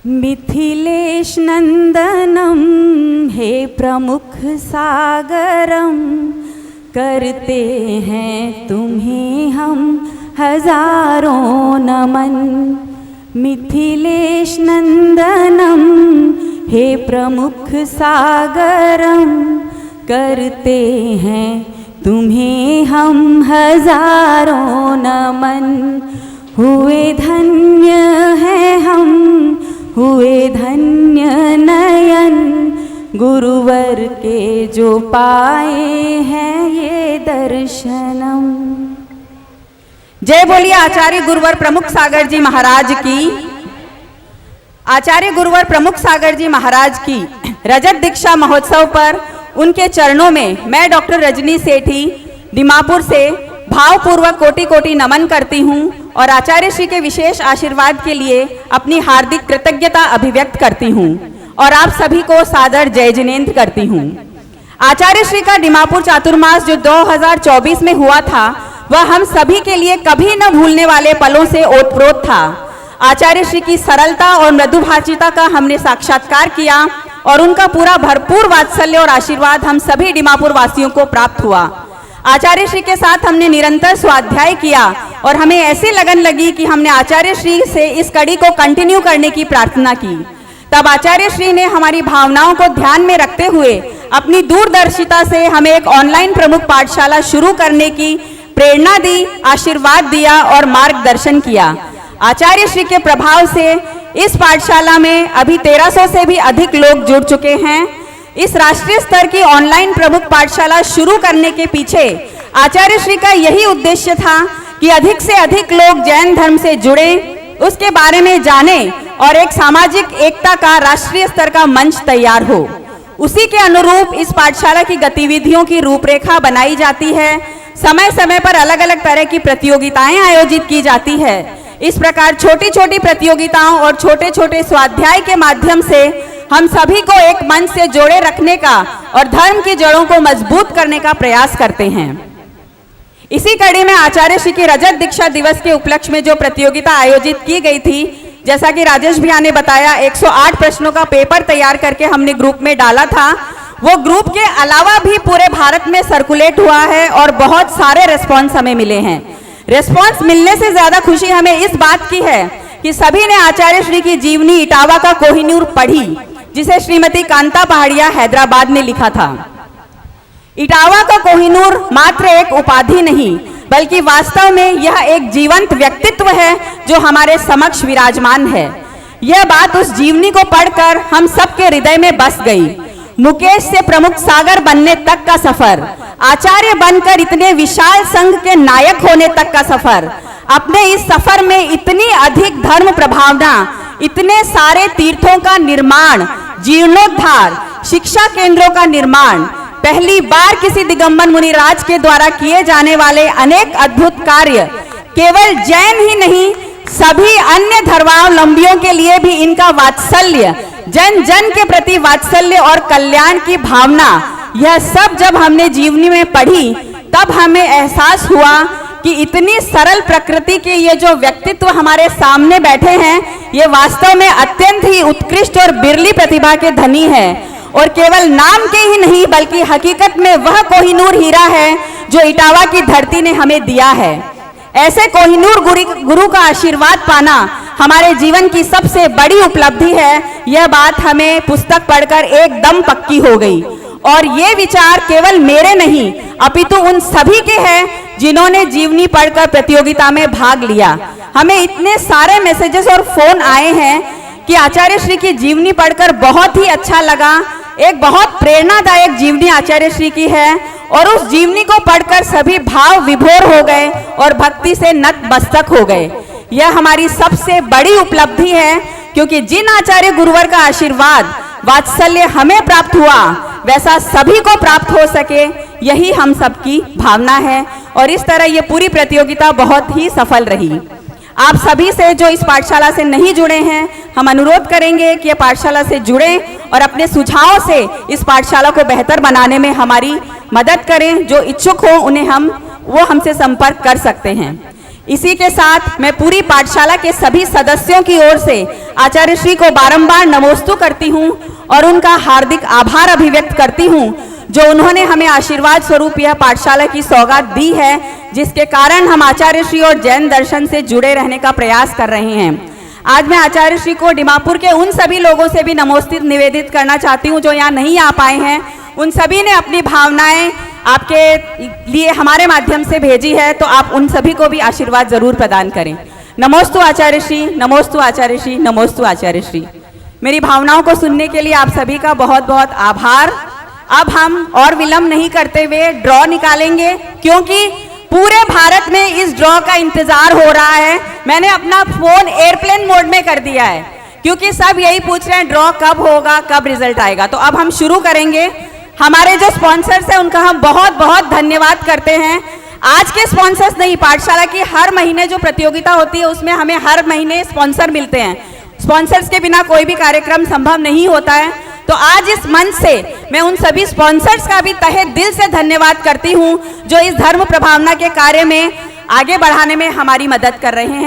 मिथिलेश नंदनम हे प्रमुख सागरम, करते हैं तुम्हें हम हजारों नमन। मिथिलेश नंदनम हे प्रमुख सागरम, करते हैं तुम्हें हम हजारों नमन। हुए धन्य है हम, हुए धन्य नयन, गुरुवर के जो पाए हैं ये दर्शनम। जय बोलिए आचार्य गुरुवर प्रमुख सागर जी महाराज की। आचार्य गुरुवर प्रमुख सागर जी महाराज की रजत दीक्षा महोत्सव पर उनके चरणों में मैं डॉक्टर रजनी सेठी दीमापुर से भावपूर्वक कोटि कोटि नमन करती हूँ और आचार्य श्री के विशेष आशीर्वाद के लिए अपनी हार्दिक कृतज्ञता अभिव्यक्त करती हूँ और आप सभी को सादर जय जिनेंद्र करती हूँ। आचार्य श्री का दीमापुर चातुर्मास जो 2024 में हुआ था वह हम सभी के लिए कभी न भूलने वाले पलों से ओतप्रोत था। आचार्य श्री की सरलता और मृदुभाषिता का हमने साक्षात्कार किया और उनका पूरा भरपूर वात्सल्य और आशीर्वाद हम सभी दीमापुर वासियों को प्राप्त हुआ। आचार्य श्री के साथ हमने निरंतर स्वाध्याय किया और हमें ऐसी लगन लगी कि हमने आचार्य श्री से इस कड़ी को कंटिन्यू करने की प्रार्थना की। तब आचार्य श्री ने हमारी भावनाओं को ध्यान में रखते हुए अपनी दूरदर्शिता से हमें एक ऑनलाइन प्रमुख पाठशाला शुरू करने की प्रेरणा दी, आशीर्वाद दिया और मार्गदर्शन किया। आचार्य श्री के प्रभाव से इस पाठशाला में अभी 1300 से भी अधिक लोग जुड़ चुके हैं। इस राष्ट्रीय स्तर की ऑनलाइन प्रमुख पाठशाला शुरू करने के पीछे आचार्य श्री का यही उद्देश्य था कि अधिक से अधिक लोग जैन धर्म से जुड़े, उसके बारे में जाने और एक सामाजिक एकता का राष्ट्रीय स्तर का मंच तैयार हो। उसी के अनुरूप इस पाठशाला की गतिविधियों की रूपरेखा बनाई जाती है। समय समय पर अलग अलग तरह की प्रतियोगिताएं आयोजित की जाती है। इस प्रकार छोटी छोटी प्रतियोगिताओं और छोटे छोटे स्वाध्याय के माध्यम से हम सभी को एक मंच से जोड़े रखने का और धर्म की जड़ों को मजबूत करने का प्रयास करते हैं। इसी कड़ी में आचार्य श्री की रजत दीक्षा दिवस के उपलक्ष्य में जो प्रतियोगिता आयोजित की गई थी, जैसा कि राजेश भैया ने बताया, 108 प्रश्नों का पेपर तैयार करके हमने ग्रुप में डाला था। वो ग्रुप के अलावा भी पूरे भारत में सर्कुलेट हुआ है और बहुत सारे रिस्पॉन्स हमें मिले हैं। रिस्पॉन्स मिलने से ज्यादा खुशी हमें इस बात की है कि सभी ने आचार्य श्री की जीवनी इटावा का कोहिनूर पढ़ी, जिसे श्रीमती कांता पहाड़िया हैदराबाद ने लिखा था। इटावा का कोहिनूर मात्र एक उपाधि नहीं बल्कि वास्तव में यह एक जीवंत व्यक्तित्व है जो हमारे समक्ष विराजमान है। यह बात उस जीवनी को पढ़कर हम सबके हृदय में बस गई। मुकेश से प्रमुख सागर बनने तक का सफर, आचार्य बनकर इतने विशाल संघ के नायक होने तक का सफर, अपने इस सफर में इतनी अधिक धर्म प्रभावना, इतने सारे तीर्थों का निर्माण, जीर्णोद्धार, शिक्षा केंद्रों का निर्माण, पहली बार किसी दिगंबर मुनिराज के द्वारा किए जाने वाले अनेक अद्भुत कार्य, केवल जैन ही नहीं सभी अन्य धर्मावलंबियों के लिए भी इनका वात्सल्य, जन जन के प्रति वात्सल्य और कल्याण की भावना, यह सब जब हमने जीवनी में पढ़ी तब हमें एहसास हुआ कि इतनी सरल प्रकृति के ये जो व्यक्तित्व हमारे सामने बैठे हैं, ये वास्तव में अत्यंत ही उत्कृष्ट और बिरली प्रतिभा के धनी है और केवल नाम के ही नहीं बल्कि हकीकत में वह कोहिनूर हीरा है जो इटावा की धरती ने हमें दिया है। ऐसे कोहिनूर गुरु का आशीर्वाद पाना हमारे जीवन की सबसे बड़ी उपलब्धि है। यह बात हमें पुस्तक पढ़कर एकदम पक्की हो गई और ये विचार केवल मेरे नहीं अपितु उन सभी के हैं जिन्होंने जीवनी पढ़कर प्रतियोगिता में भाग लिया। हमें इतने सारे मैसेजेस और फोन आए हैं कि आचार्य श्री की जीवनी पढ़कर बहुत ही अच्छा लगा, एक बहुत प्रेरणादायक जीवनी आचार्य श्री की है और उस जीवनी को पढ़कर सभी भाव विभोर हो गए और भक्ति से नतमस्तक हो गए। यह हमारी सबसे बड़ी उपलब्धि है क्योंकि जिन आचार्य गुरुवर का आशीर्वाद वात्सल्य हमें प्राप्त हुआ वैसा सभी को प्राप्त हो सके, यही हम सबकी भावना है और इस तरह ये पूरी प्रतियोगिता बहुत ही सफल रही। आप सभी से जो इस पाठशाला से नहीं जुड़े हैं, हम अनुरोध करेंगे कि ये पाठशाला से जुड़ें और अपने सुझावों से इस पाठशाला को बेहतर बनाने में हमारी मदद करें। जो इच्छुक हो उन्हें वो हमसे संपर्क कर सकते हैं। इसी के साथ मैं पूरी पाठशाला के सभी सदस्यों की ओर से आचार्य श्री को बारंबार नमोस्तु करती हूँ और उनका हार्दिक आभार अभिव्यक्त करती हूँ जो उन्होंने हमें आशीर्वाद स्वरूप यह पाठशाला की सौगात दी है, जिसके कारण हम आचार्य श्री और जैन दर्शन से जुड़े रहने का प्रयास कर रहे हैं। आज मैं आचार्य श्री को दीमापुर के उन सभी लोगों से भी नमोस्ते निवेदित करना चाहती हूँ जो यहाँ नहीं आ पाए हैं। उन सभी ने अपनी भावनाएं आपके लिए हमारे माध्यम से भेजी है, तो आप उन सभी को भी आशीर्वाद जरूर प्रदान करें। नमोस्तु आचार्य श्री, नमोस्तु आचार्य श्री, नमोस्तु आचार्य श्री। मेरी भावनाओं को सुनने के लिए आप सभी का बहुत बहुत आभार। अब हम और विलंब नहीं करते हुए ड्रॉ निकालेंगे, क्योंकि पूरे भारत में इस ड्रॉ का इंतजार हो रहा है। मैंने अपना फोन एयरप्लेन मोड में कर दिया है, क्योंकि सब यही पूछ रहे हैं ड्रॉ कब होगा, कब रिजल्ट आएगा। तो अब हम शुरू करेंगे। हमारे जो स्पॉन्सर्स हैं उनका हम बहुत बहुत धन्यवाद करते हैं। आज के स्पॉन्सर्स नहीं, पाठशाला की हर महीने जो प्रतियोगिता होती है उसमें हमें हर महीने स्पॉन्सर मिलते हैं। स्पॉन्सर्स के बिना कोई भी कार्यक्रम संभव नहीं होता है। तो आज इस मंच से मैं उन सभी स्पॉन्सर्स का भी तहे दिल से धन्यवाद करती हूं जो इस धर्म प्रभावना के कार्य में आगे बढ़ाने में हमारी मदद कर रहे हैं।